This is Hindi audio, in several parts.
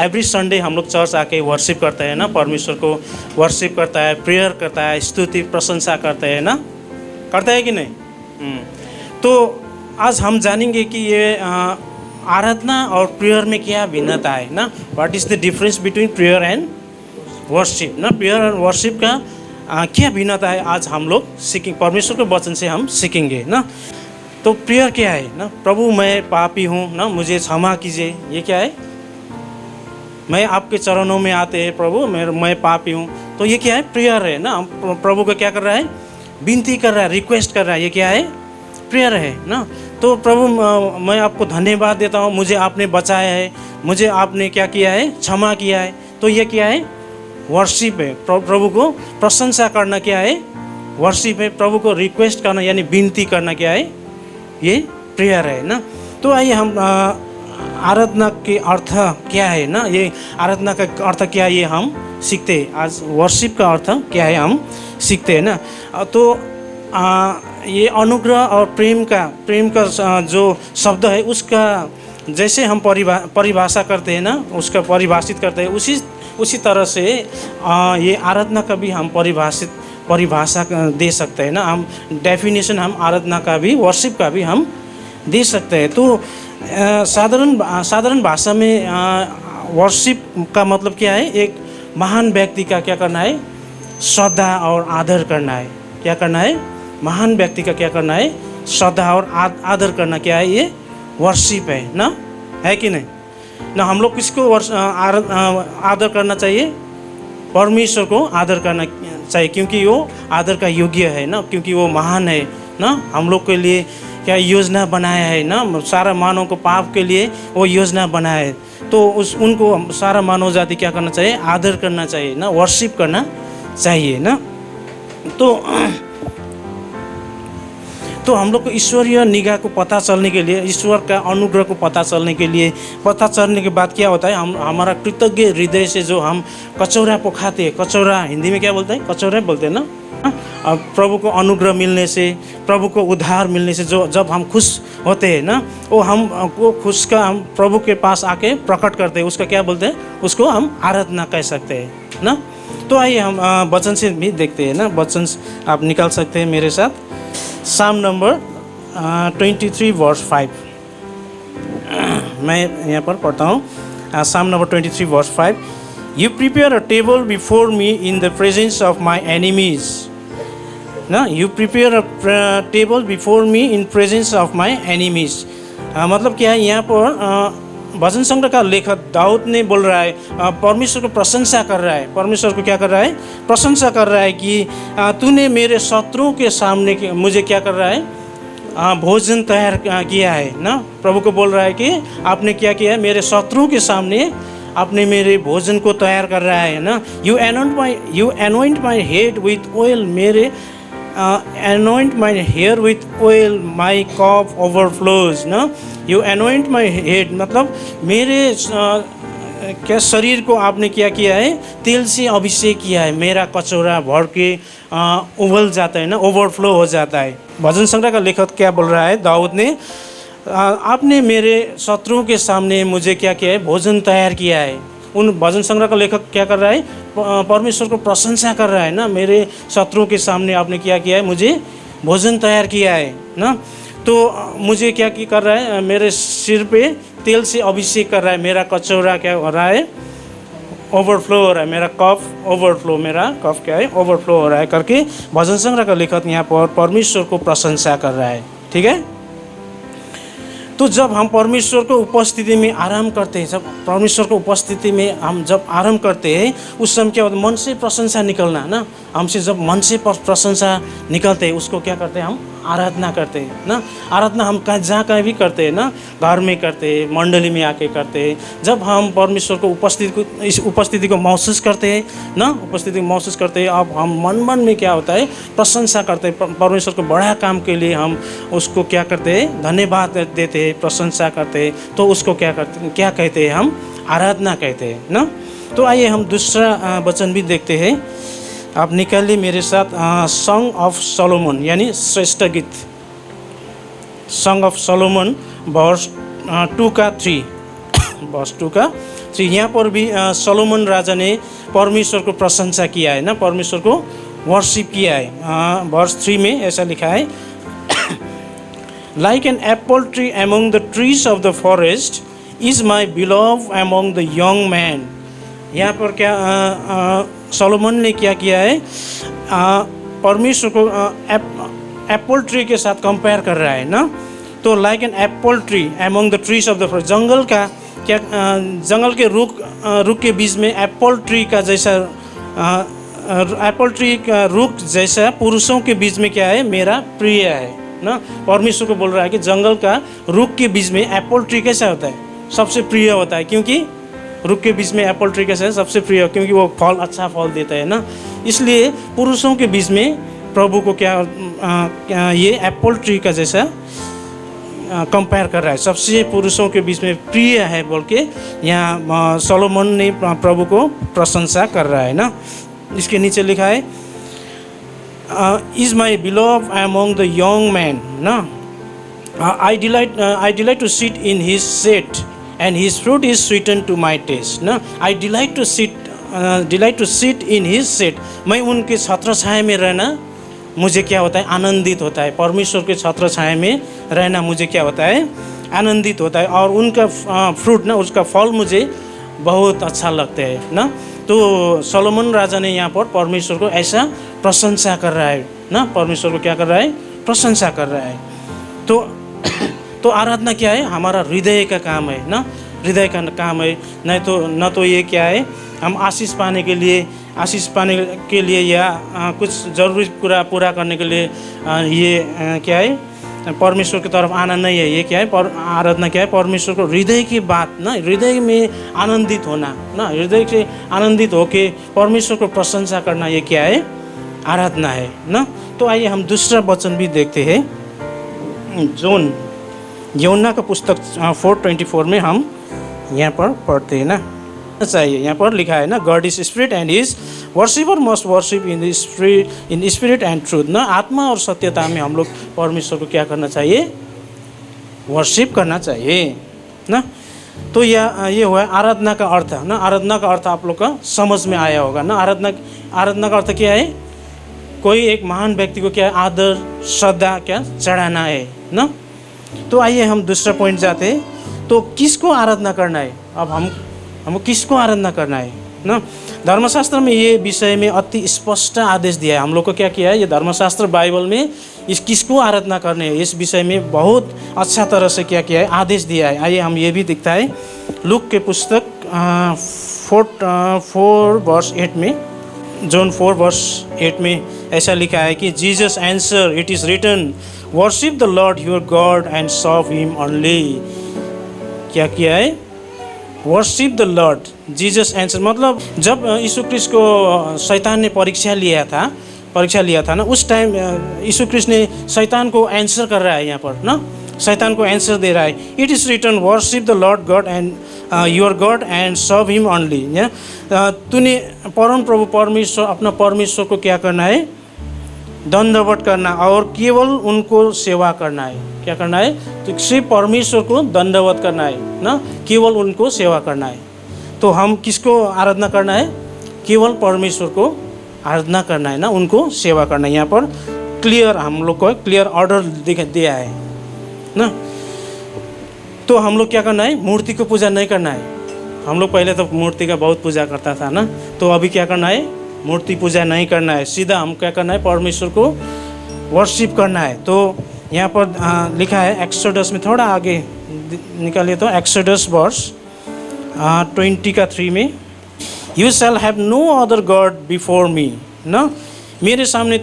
एवरी संडे हम लोग चर्च आके वर्शिप करते हैं ना, परमेश्वर को वर्शिप करता है, प्रेयर करता है, स्तुति प्रशंसा करते हैं ना, करता है कि नहीं? तो आज हम जानेंगे कि ये आराधना और प्रेयर में क्या भिन्नता है ना, what is the difference between prayer and worship ना, प्रेयर और वर्शिप का क्या भिन्नता है आज हम लोग सीखेंगे, परमेश्वर के वचन से हम सीखेंगे ना। तो प्रेयर क्या है ना, प्रभु मैं पापी हूँ ना, मुझे क्षमा कीजिए, ये क्या है? मैं आपके चरणों में आते हैं प्रभु, मैं पापी हूँ, तो ये क्या है? प्रेयर है ना। प्रभु को क्या कर रहा है? विनती कर रहा है, रिक्वेस्ट कर रहा है, ये क्या है? प्रेयर है ना। तो प्रभु मैं आपको धन्यवाद देता हूँ, मुझे आपने बचाया है, मुझे आपने क्या किया है? क्षमा किया है, तो ये क्या है? वर्शिप है। प्रभु को प्रशंसा करना क्या है? वर्शिप है। प्रभु को रिक्वेस्ट करना यानी विनती करना क्या है? ये प्रेयर है ना। तो आइए हम आराधना के अर्थ क्या है ना, ये आराधना का अर्थ क्या है ये हम सीखते हैं। आज वर्शिप का अर्थ क्या है हम सीखते हैं ना। तो ये अनुग्रह और प्रेम का जो शब्द है उसका जैसे हम परिभाषा करते हैं ना, उसका परिभाषित करते हैं, उसी तरह से ये आराधना का भी हम परिभाषा दे सकते हैं ना। हम डेफिनेशन हम आराधना का भी, वर्शिप का भी हम दे सकते हैं। तो साधारण भाषा में वर्शिप का मतलब क्या है? एक महान व्यक्ति का क्या करना है? श्रद्धा और आदर करना है। क्या करना है? महान व्यक्ति का क्या करना है? श्रद्धा और आदर करना क्या है? ये वर्शिप है ना, है कि नहीं ना। हम लोग किसको आदर करना चाहिए? परमेश्वर को आदर करना चाहिए, क्योंकि वो आदर का योग्य है ना, क्योंकि वो महान है ना। हम लोग के लिए क्या योजना बनाया है ना, सारा मानव को पाप के लिए वो योजना बनाया है। तो उनको सारा मानव जाति क्या करना चाहिए? आदर करना चाहिए ना, वर्शिप करना चाहिए ना। तो हम लोग को ईश्वरीय निगाह को पता चलने के लिए, ईश्वर का अनुग्रह को पता चलने के बाद क्या होता है? हमारा कृतज्ञ हृदय से जो हम कचौरा पखाते हैं, कचौरा हिंदी में क्या बोलते हैं? कचौरा बोलते हैं ना। प्रभु को अनुग्रह मिलने से, प्रभु को उद्धार मिलने से जब हम खुश होते हैं ना, वो खुश का हम प्रभु के पास आके प्रकट करते हैं, उसका क्या बोलते हैं? उसको हम आराधना कह सकते हैं ना। तो आइए हम वचन से भी देखते हैं ना, वचन आप निकाल सकते हैं मेरे साथ। साम नंबर 23 वर्स 5 मैं यहाँ पर पढ़ता हूँ। Psalm number 23 verse 5, you prepare a table before me in the presence of my enemies ना, you prepare a table before me in presence of my enemies. मतलब क्या है? यहाँ पर भजन संग्रह का लेखक दाऊद ने बोल रहा है, परमेश्वर को प्रशंसा कर रहा है। परमेश्वर को क्या कर रहा है? प्रशंसा कर रहा है कि तूने मेरे शत्रुओं के सामने मुझे क्या कर रहा है? भोजन तैयार किया है ना। प्रभु को बोल रहा है कि आपने क्या किया है? मेरे शत्रुओं के सामने आपने मेरे भोजन को तैयार कर रहा है ना। You anoint my head with oil, मेरे anoint my hair with oil, my cup overflows ना। You anoint my head मतलब मेरे क्या शरीर को आपने क्या किया है? तेल से अभिषेक किया है, मेरा कचौरा भर के उबल जाता है ना, ओवरफ्लो हो जाता है। भजन संग्रह का लेखक क्या बोल रहा है? दाऊद ने, आपने मेरे शत्रुओं के सामने मुझे क्या किया है? भोजन तैयार किया है। उन भजन संग्रह का लेखक क्या कर रहा है? परमेश्वर को प्रशंसा कर रहा है ना, मेरे शत्रुओं के सामने आपने क्या किया है? मुझे भोजन तैयार किया है ना। तो मुझे क्या कर रहा है? मेरे सिर पे तेल से अभिषेक कर रहा है, मेरा कचौरा क्या हो रहा है? ओवरफ्लो हो रहा है, मेरा कप ओवरफ्लो, मेरा कप क्या है? ओवरफ्लो हो रहा है करके भजन संग्रह का लेखक यहाँ पर परमेश्वर को प्रशंसा कर रहा है। ठीक है। तो जब हम परमेश्वर को उपस्थिति में आराम करते हैं, जब परमेश्वर को उपस्थिति में हम जब आराम करते हैं, उस समय क्या होता है? मन से प्रशंसा निकलना ना। हमसे जब मन से प्रशंसा निकलते हैं, उसको क्या करते हैं? हम आराधना करते हैं ना। आराधना हम जहाँ कहीं भी करते हैं ना, घर में करते हैं, मंडली में आके करते हैं। जब हम परमेश्वर को इस उपस्थिति को महसूस करते हैं ना, उपस्थिति को महसूस करते हैं, अब हम मन में क्या होता है? प्रशंसा करते हैं। परमेश्वर को बड़ा काम के लिए हम उसको क्या करते हैं? धन्यवाद देते हैं, प्रशंसा करते हैं। तो उसको क्या कहते हैं? हम आराधना कहते हैं ना। तो आइए हम दूसरा वचन भी देखते हैं। आप निकालिए मेरे साथ सॉन्ग ऑफ सोलोमन यानी श्रेष्ठ गीत, सॉन्ग ऑफ सोलोमन वर्स 2 का 3, वर्स 2 का 3 यहाँ पर भी सोलोमन राजा ने परमेश्वर को प्रशंसा किया है ना, परमेश्वर को वर्शिप किया है। वर्स 3 में ऐसा लिखा है, like an apple tree among the trees of the forest is my beloved among the young man. यहाँ पर क्या सोलोमन ने क्या किया है, परमेश्वर को एप्पल ट्री के साथ कंपेयर कर रहा है ना। तो like an apple tree among the trees of the forest, जंगल का क्या, जंगल के रुख के बीच में एप्पल ट्री का जैसा, एप्पल ट्री का रुख जैसा पुरुषों के बीच में क्या है, मेरा प्रिय है ना। परमेश्वर को बोल रहा है कि जंगल का रुख के बीच में एप्पल ट्री कैसा होता है, सबसे प्रिय होता है, क्योंकि रुख के बीच में एप्पल ट्री कैसा है, सबसे प्रिय, क्योंकि वो फल, अच्छा फल देता है ना। इसलिए पुरुषों के बीच में प्रभु को क्या ये एप्पल ट्री का जैसा कंपेयर कर रहा है, सबसे पुरुषों के बीच में प्रिय है बोल के यहाँ सोलोमन ने प्रभु को प्रशंसा कर रहा है ना। इसके नीचे लिखा है, is my beloved among the young man ना, I delight to sit in his set and his fruit is sweeten to my taste ना। I delight to sit in his set, मैं उनके छत्र छाया में रहना मुझे क्या होता है, आनंदित होता है। परमेश्वर के छत्र छाया में रहना मुझे क्या होता है, आनंदित होता है। और उनका फ्रूट ना, उसका फल मुझे बहुत अच्छा लगता है ना। तो सोलोमन राजा ने यहाँ पर परमेश्वर को ऐसा प्रशंसा कर रहा है ना, परमेश्वर को क्या कर रहा है, प्रशंसा कर रहा है। तो आराधना क्या है, हमारा हृदय का काम है ना, हृदय का काम है। न तो ये क्या है, हम आशीष पाने के लिए या कुछ ज़रूरी कुरा पूरा करने के लिए ये क्या है, परमेश्वर की तरफ आना नहीं है। ये क्या है, आराधना क्या है, परमेश्वर को हृदय की बात ना, हृदय में आनंदित होना ना, हृदय से आनंदित होके परमेश्वर को प्रशंसा करना, ये क्या है, आराधना है ना। तो आइए हम दूसरा वचन भी देखते हैं, यूहन्ना का पुस्तक 4:24 में हम यहाँ पर पढ़ते हैं ना, चाहिए यहाँ पर लिखा है ना, God is spirit and his worshipper must worship in spirit and truth ना। आत्मा और सत्यता में हम लोग परमेश्वर को क्या करना चाहिए, वर्शिप करना चाहिए ना। तो ये हुआ आराधना का अर्थ ना। आराधना का अर्थ आप लोग का समझ में आया होगा ना। आराधना का अर्थ क्या है, कोई एक महान व्यक्ति को क्या आदर श्रद्धा क्या चढ़ाना है ना। तो आइए हम दूसरा पॉइंट जाते हैं। तो किसको आराधना करना है, अब हमको किसको आराधना करना है ना। धर्मशास्त्र में ये विषय में अति स्पष्ट आदेश दिया है। हम लोग को क्या किया है, ये धर्मशास्त्र बाइबल में इस किसको आराधना करने है, इस विषय में बहुत अच्छा तरह से क्या किया है, आदेश दिया है। आइए हम ये भी दिखता है लूक के पुस्तक 4:8 में, जॉन 4:8 में ऐसा लिखा है कि Jesus answer, it is written, worship the Lord your God and serve him only. क्या किया है, worship the Lord. Jesus answer मतलब जब यीशु क्रिस्ट को शैतान ने परीक्षा लिया था ना, उस टाइम यीशु क्रिस्ट ने शैतान को आंसर कर रहा है यहाँ पर ना, शैतान को आंसर दे रहा है। It is written, worship the Lord God and your God and serve him only. तूने परम प्रभु परमेश्वर, अपना परमेश्वर को क्या करना है, दंडवत करना और केवल उनको सेवा करना है। क्या करना है, तो सिर्फ परमेश्वर को दंडवत करना है ना, केवल उनको सेवा करना है। तो हम किसको आराधना करना है, केवल परमेश्वर को आराधना करना है ना, उनको सेवा करना है। यहाँ पर क्लियर, हम लोग को क्लियर ऑर्डर दिया है ना। तो हम लोग क्या करना है, मूर्ति को पूजा नहीं करना है। हम लोग पहले तो मूर्ति का बहुत पूजा करता था ना, तो अभी क्या करना है, मूर्ति पूजा नहीं करना है, सीधा हम क्या करना है, परमेश्वर को वर्शिप करना है। तो यहाँ पर लिखा है एक्सोडस में, थोड़ा आगे निकालिए तो एक्सोडस वर्स 20:3 में, you shall have no other God before me ना, मेरे सामने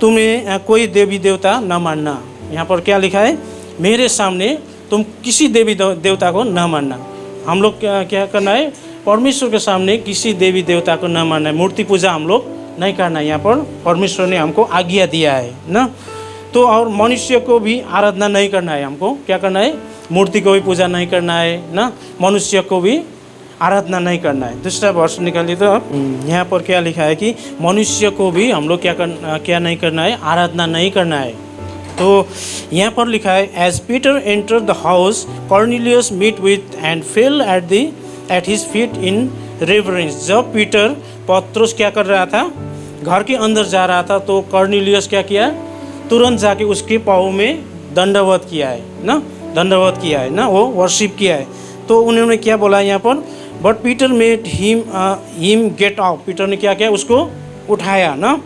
तुम्हें कोई देवी देवता न मानना। यहाँ पर क्या लिखा है, मेरे सामने तुम किसी देवी देवता को न मानना। हम लोग क्या करना है, परमेश्वर के सामने किसी देवी देवता को न मानना है, मूर्ति पूजा हम लोग नहीं करना है। यहाँ पर परमेश्वर ने हमको आज्ञा दिया है ना। तो और मनुष्य को भी आराधना नहीं करना है, हमको क्या करना है, मूर्ति को भी पूजा नहीं करना है ना, मनुष्य को भी आराधना नहीं करना है। दूसरा वर्ष निकालिए तो यहाँ पर क्या लिखा है कि मनुष्य को भी हम लोग क्या नहीं करना है, आराधना नहीं करना है। तो यहाँ पर लिखा है, as Peter enter the house Cornelius meet with and fell at the at his feet in reverence. जब पीटर पत्रुस क्या कर रहा था, घर के अंदर जा रहा था, तो कॉर्नेलियस क्या किया, तुरंत जाके उसके पाँव में दंडवत किया है ना, दंडवत किया है ना, वो वर्शिप किया है। तो उन्होंने क्या बोला यहाँ पर, but Peter made him get up. Peter ने क्या किया, उसको उठाया ना,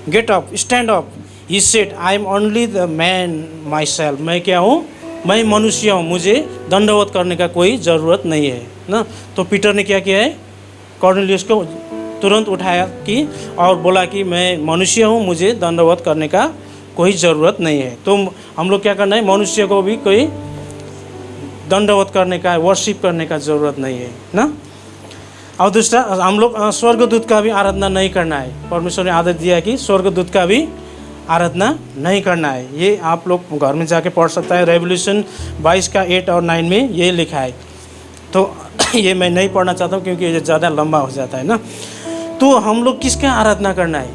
get up, stand up. He said I am only the man my self. मैं क्या हूँ, मैं मनुष्य हूँ, मुझे दंडवत करने का कोई ज़रूरत नहीं है ना। तो पीटर ने क्या किया है, कॉर्नेलियस को तुरंत उठाया कि और बोला कि मैं मनुष्य हूँ, मुझे दंडवत करने का कोई ज़रूरत नहीं है। तो हम लोग क्या करना है, मनुष्य को भी कोई दंडवत करने का, वर्शिप करने का ज़रूरत नहीं है ना। और दूसरा, हम लोग स्वर्गदूत का भी आराधना नहीं करना है। परमेश्वर ने आदेश दिया है कि स्वर्गदूत का भी आराधना नहीं करना है। ये आप लोग घर में जाके पढ़ सकता है, रेवल्यूशन 22 का 8 और 9 में ये लिखा है। तो ये मैं नहीं पढ़ना चाहता हूँ क्योंकि ये ज़्यादा लंबा हो जाता है ना। तो हम लोग किसका आराधना करना है,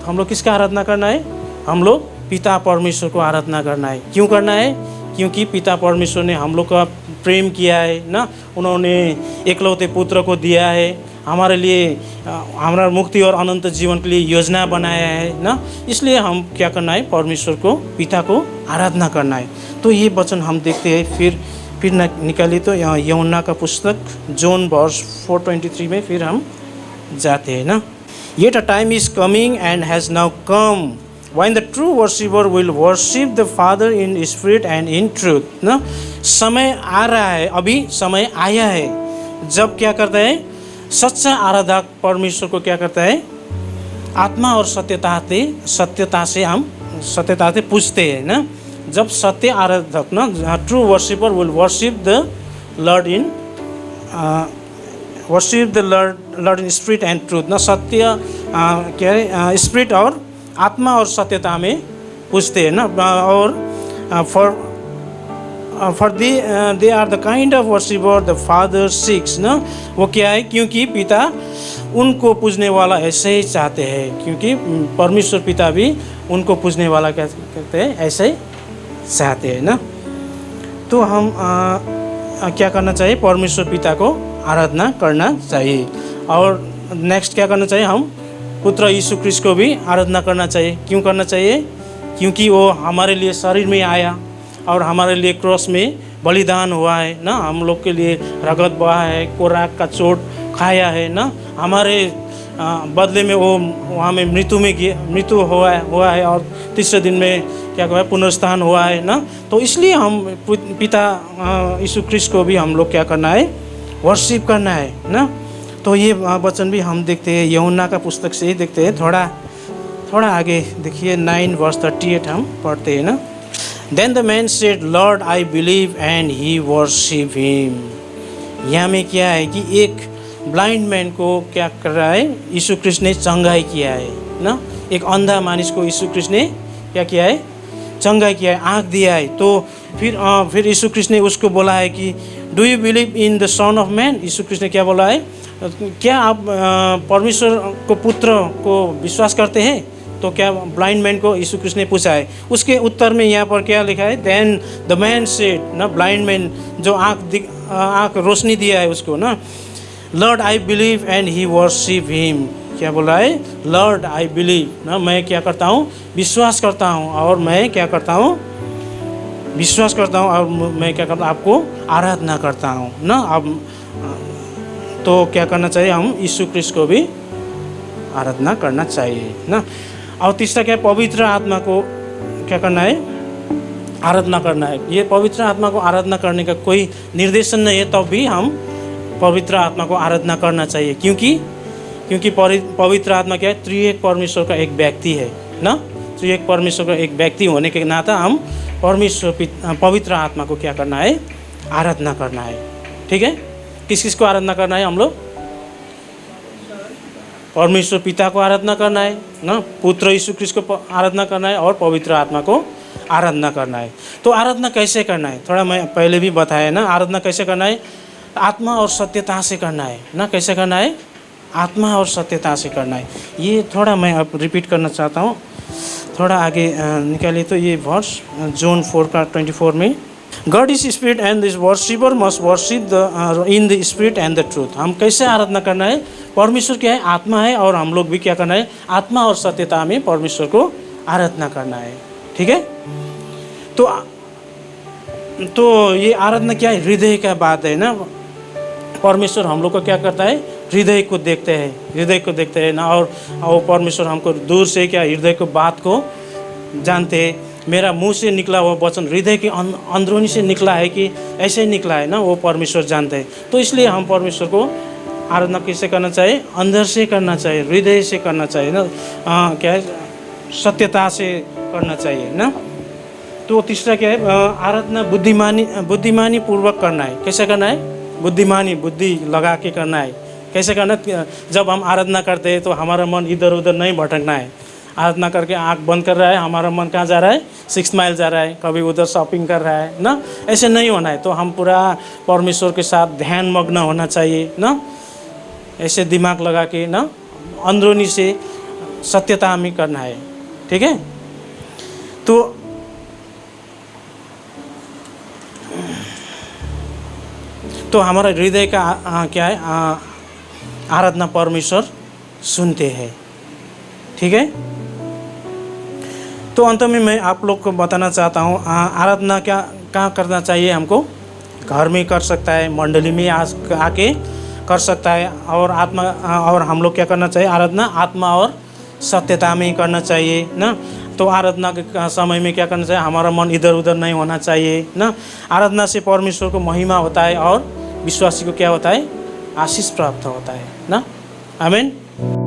हम लोग किसका आराधना करना है, हम लोग पिता परमेश्वर को आराधना करना है। क्यों करना है, क्योंकि पिता परमेश्वर ने हम लोग का प्रेम किया है ना, उन्होंने एकलौते पुत्र को दिया है हमारे लिए, हमारा मुक्ति और अनंत जीवन के लिए योजना बनाया है ना। इसलिए हम क्या करना है, परमेश्वर को, पिता को आराधना करना है। तो ये वचन हम देखते हैं, फिर निकालिए तो यूहन्ना का पुस्तक जॉन वर्स 4:23 में फिर हम जाते हैं ना। Yet a time is coming and has now come when the true worshipper will worship the Father in spirit and in truth ना। समय आ रहा है, अभी समय आया है जब क्या करता है, सच्चा आराधक परमेश्वर को क्या करता है, आत्मा और सत्यता से हम सत्यता से पूछते हैं ना। जब सत्य आराधक ना, true worshipper will worship the Lord in Lord in spirit and truth ना। सत्य क्या है, स्पिरिट और आत्मा और सत्यता में पूछते हैं ना। और for they are the kind of worshipper the Father seeks ना। वो क्या है, क्योंकि पिता उनको पूजने वाला ऐसे ही चाहते हैं, क्योंकि परमेश्वर पिता भी उनको पूजने वाला क्या कहते हैं, ऐसे ही चाहते हैं ना। तो हम क्या करना चाहिए, परमेश्वर पिता को आराधना करना चाहिए। और नेक्स्ट क्या करना चाहिए, हम पुत्र यीशु ख्रीष्ट को भी आराधना करना चाहिए। क्यों करना चाहिए, क्योंकि वो हमारे लिए शरीर में आया और हमारे लिए क्रॉस में बलिदान हुआ है ना, हम लोग के लिए रगत बहा है, कोराक का चोट खाया है ना, हमारे बदले में वो वहाँ में मृत्यु हुआ है और तीसरे दिन में क्या कहते हैं, पुनरुत्थान हुआ है ना। तो इसलिए हम पिता यीशु ख्रीष्ट को भी हम लोग क्या करना है, वर्शिप करना है ना। तो ये वचन भी हम देखते हैं, यूहन्ना का पुस्तक से ही देखते हैं। थोड़ा आगे देखिए, 9 वर्स 38 हम पढ़ते हैं ना। Then the man said Lord I believe and he worship him. यहाँ में क्या है कि एक ब्लाइंड मैन को क्या कर रहा है, यीशु ख्रीष्ट ने चंगाई किया है ना। एक अंधा मानिस को यीशु ख्रीष्ट ने क्या किया है, चंगाई किया है, आँख दिया है। तो फिर यीशु ख्रीष्ट ने उसको बोला है कि do you believe in the son of man. Yeshu Khrist ने क्या बोला है, क्या आप परमेश्वर को पुत्र को विश्वास करते हैं। तो क्या ब्लाइंड मैन को यीशु ख्रीष्ट ने पूछा है, उसके उत्तर में यहाँ पर क्या लिखा है, देन द मैन सेड ना, ब्लाइंड मैन जो आँख रोशनी दिया है उसको ना, Lord I believe and he worship him. क्या बोला है, लॉर्ड आई बिलीव ना, मैं क्या करता हूँ, विश्वास करता हूँ, और मैं क्या करता हूँ, विश्वास करता हूँ, और मैं क्या करता हूँ, आपको आराधना करता हूँ ना। अब तो क्या करना चाहिए, हम यीशु ख्रीष्ट को भी आराधना करना चाहिए ना। और तीसरा क्या है, पवित्र आत्मा को क्या करना है, आराधना करना है। ये पवित्र आत्मा को आराधना करने का कोई निर्देशन नहीं है, तब भी हम पवित्र आत्मा को आराधना करना चाहिए। क्योंकि पवित्र आत्मा क्या है, त्रिएक परमेश्वर का एक व्यक्ति है ना। त्रिएक परमेश्वर का एक व्यक्ति होने के नाते हम पवित्र आत्मा को क्या करना है, आराधना करना है। ठीक है, किस को आराधना करना है, हम लोग परमेश्वर पिता को आराधना करना है ना, पुत्र यीशु ख्रीष्ट को आराधना करना है, और पवित्र आत्मा को आराधना करना है। तो आराधना कैसे करना है, थोड़ा मैं पहले भी बताया ना। आराधना कैसे करना है, आत्मा और सत्यता से करना है ना। कैसे करना है, आत्मा और सत्यता से करना है। ये थोड़ा मैं अब रिपीट करना चाहता हूँ, थोड़ा आगे निकालिए तो ये वर्स जॉन 4 का 24 में God is spirit and this worshipper must worship in the spirit and the truth. हम कैसे आराधना करना है? परमेश्वर क्या है? आत्मा है, और हम लोग भी क्या करना है? आत्मा और सत्यता में परमेश्वर को आराधना करना है। ठीक है, तो ये आराधना क्या है? हृदय का बात है ना। परमेश्वर हम लोग को क्या करता है? हृदय को देखते हैं, हृदय को देखते हैं ना। और परमेश्वर हमको दूर से क्या हृदय को बात को जानते हैं। मेरा मुंह से निकला हुआ वचन हृदय के अंदरूनी से निकला है कि ऐसे ही निकला है ना, वो परमेश्वर जानते हैं। तो इसलिए हम परमेश्वर को आराधना कैसे करना चाहिए? अंदर से करना चाहिए, हृदय से करना चाहिए ना। क्या है? सत्यता से करना चाहिए ना। तो तीसरा क्या है? आराधना बुद्धिमानी पूर्वक करना है। कैसे करना है? बुद्धि लगा के करना है। कैसे करना है? जब हम आराधना करते हैं तो हमारा मन इधर उधर नहीं भटकना है। आराधना करके आँख बंद कर रहा है, हमारा मन कहाँ जा रहा है? 6 माइल जा रहा है, कभी उधर शॉपिंग कर रहा है ना। ऐसे नहीं होना है। तो हम पूरा परमेश्वर के साथ ध्यान मग्न होना चाहिए ना। ऐसे दिमाग लगा के ना, अंदरूनी से सत्यता में करना है। ठीक है, तो हमारा हृदय का क्या है? आराधना परमेश्वर सुनते हैं। ठीक है, तो अंत में मैं आप लोग को बताना चाहता हूँ, आराधना क्या कहाँ करना चाहिए हमको? घर में कर सकता है, मंडली में आके कर सकता है। और हम लोग क्या करना चाहिए? आराधना आत्मा और सत्यता में करना चाहिए ना। तो आराधना के समय में क्या करना चाहिए? हमारा मन इधर उधर नहीं होना चाहिए ना। आराधना से परमेश्वर को महिमा होता है और विश्वासी को क्या होता है? आशीष प्राप्त होता है ना। आमीन।